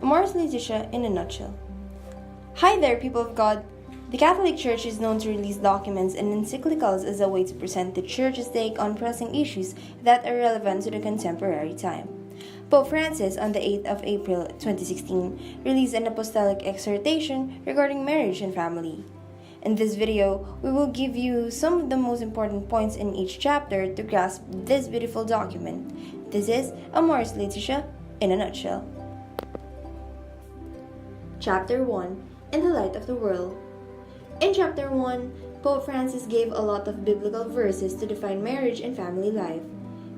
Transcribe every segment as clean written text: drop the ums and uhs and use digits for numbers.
Amoris, Laetitia in a nutshell. Hi there, people of God. The Catholic Church is known to release documents and encyclicals as a way to present the Church's take on pressing issues that are relevant to the contemporary time. Pope Francis, on the 8th of April 2016, released an apostolic exhortation regarding marriage and family. In this video, we will give you some of the most important points in each chapter to grasp this beautiful document. This is Amoris, Laetitia in a nutshell. Chapter 1. In the Light of the World. In Chapter 1, Pope Francis gave a lot of biblical verses to define marriage and family life.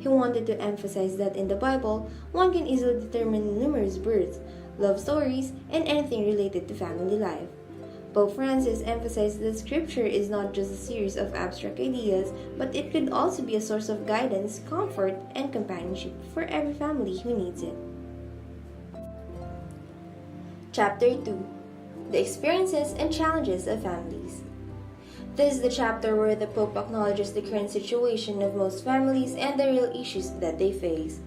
He wanted to emphasize that in the Bible, one can easily determine numerous births, love stories, and anything related to family life. Pope Francis emphasized that Scripture is not just a series of abstract ideas, but it could also be a source of guidance, comfort, and companionship for every family who needs it. Chapter 2. The Experiences and Challenges of Families. This is the chapter where the Pope acknowledges the current situation of most families and the real issues that they face.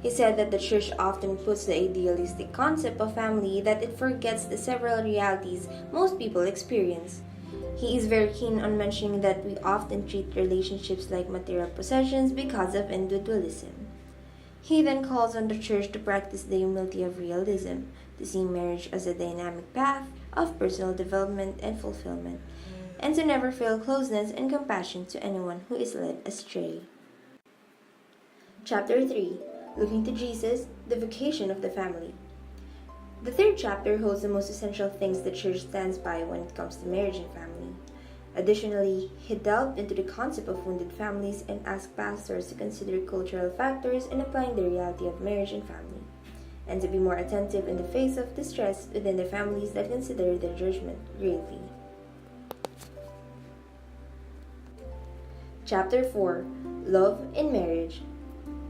He said that the Church often puts the idealistic concept of family that it forgets the several realities most people experience. He is very keen on mentioning that we often treat relationships like material possessions because of individualism. He then calls on the Church to practice the humility of realism, to see marriage as a dynamic path of personal development and fulfillment, and to never fail closeness and compassion to anyone who is led astray. Chapter 3. Looking to Jesus, the vocation of the family. The third chapter holds the most essential things the Church stands by when it comes to marriage and family. Additionally, he delved into the concept of wounded families and asked pastors to consider cultural factors in applying the reality of marriage and family, and to be more attentive in the face of distress within the families that consider their judgment gravely. Chapter 4. Love in Marriage.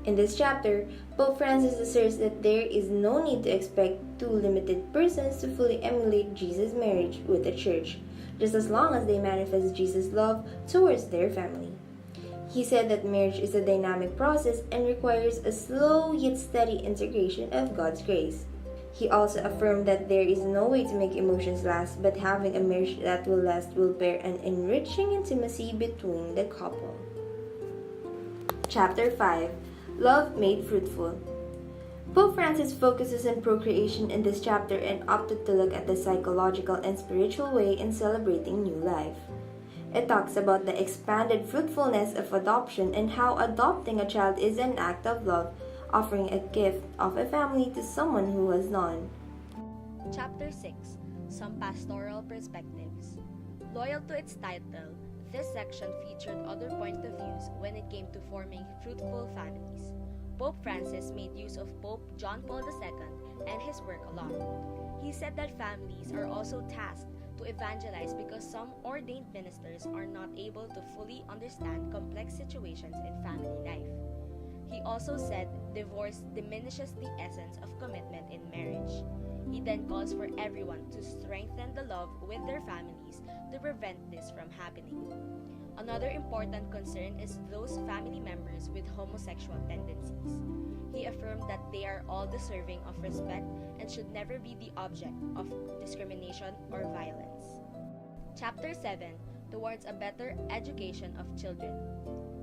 In this chapter, Pope Francis asserts that there is no need to expect two limited persons to fully emulate Jesus' marriage with the Church, just as long as they manifest Jesus' love towards their family. He said that marriage is a dynamic process and requires a slow yet steady integration of God's grace. He also affirmed that there is no way to make emotions last, but having a marriage that will last will bear an enriching intimacy between the couple. Chapter 5. Love Made Fruitful. Pope Francis focuses on procreation in this chapter and opted to look at the psychological and spiritual way in celebrating new life. It talks about the expanded fruitfulness of adoption and how adopting a child is an act of love, offering a gift of a family to someone who has none. Chapter 6. Some Pastoral Perspectives. Loyal to its title, this section featured other point of views when it came to forming fruitful families. Pope Francis made use of Pope John Paul II and his work a lot. He said that families are also tasked to evangelize because some ordained ministers are not able to fully understand complex situations in family life. He also said divorce diminishes the essence of commitment in marriage. He then calls for everyone to strengthen the love with their families to prevent this from happening. Another important concern is those family members with homosexual tendencies. He affirmed that they are all deserving of respect and should never be the object of discrimination or violence. Chapter 7. Towards a Better Education of Children.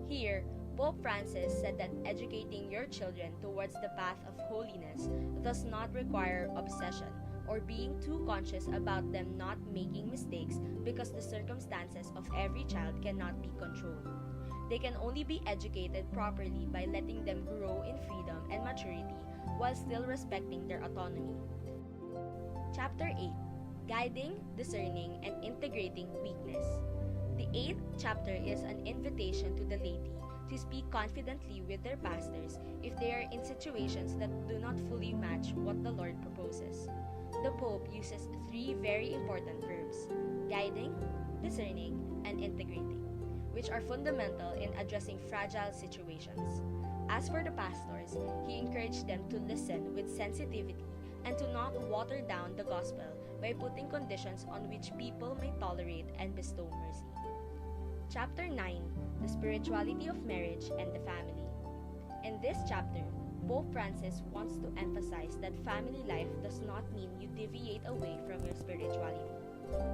Here, Pope Francis said that educating your children towards the path of holiness does not require obsession or being too conscious about them not making mistakes because the circumstances of every child cannot be controlled. They can only be educated properly by letting them grow in freedom and maturity while still respecting their autonomy. Chapter 8. Guiding, Discerning, and Integrating Weakness. The 8th chapter is an invitation to the laity to speak confidently with their pastors if they are in situations that do not fully match what the Lord proposes. The Pope uses three very important verbs: guiding, discerning, and integrating, which are fundamental in addressing fragile situations. As for the pastors, he encouraged them to listen with sensitivity and to not water down the gospel by putting conditions on which people may tolerate and bestow mercy. Chapter 9. The Spirituality of Marriage and the Family. In this chapter, Pope Francis wants to emphasize that family life does not mean you deviate away from your spirituality.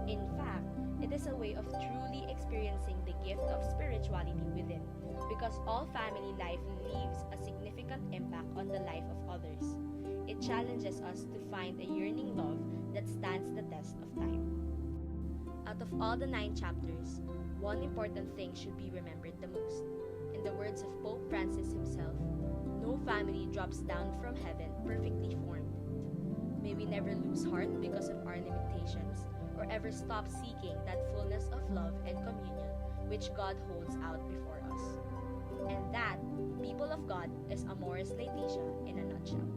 In fact, it is a way of truly experiencing the gift of spirituality within, because all family life leaves a significant impact on the life of others. It challenges us to find a yearning love that stands the test of time. Out of all the 9 chapters, one important thing should be remembered the most. In the words of Pope Francis himself, no family drops down from heaven perfectly formed. May we never lose heart because of our limitations, or ever stop seeking that fullness of love and communion which God holds out before us. And that, people of God, is Amoris Laetitia in a nutshell.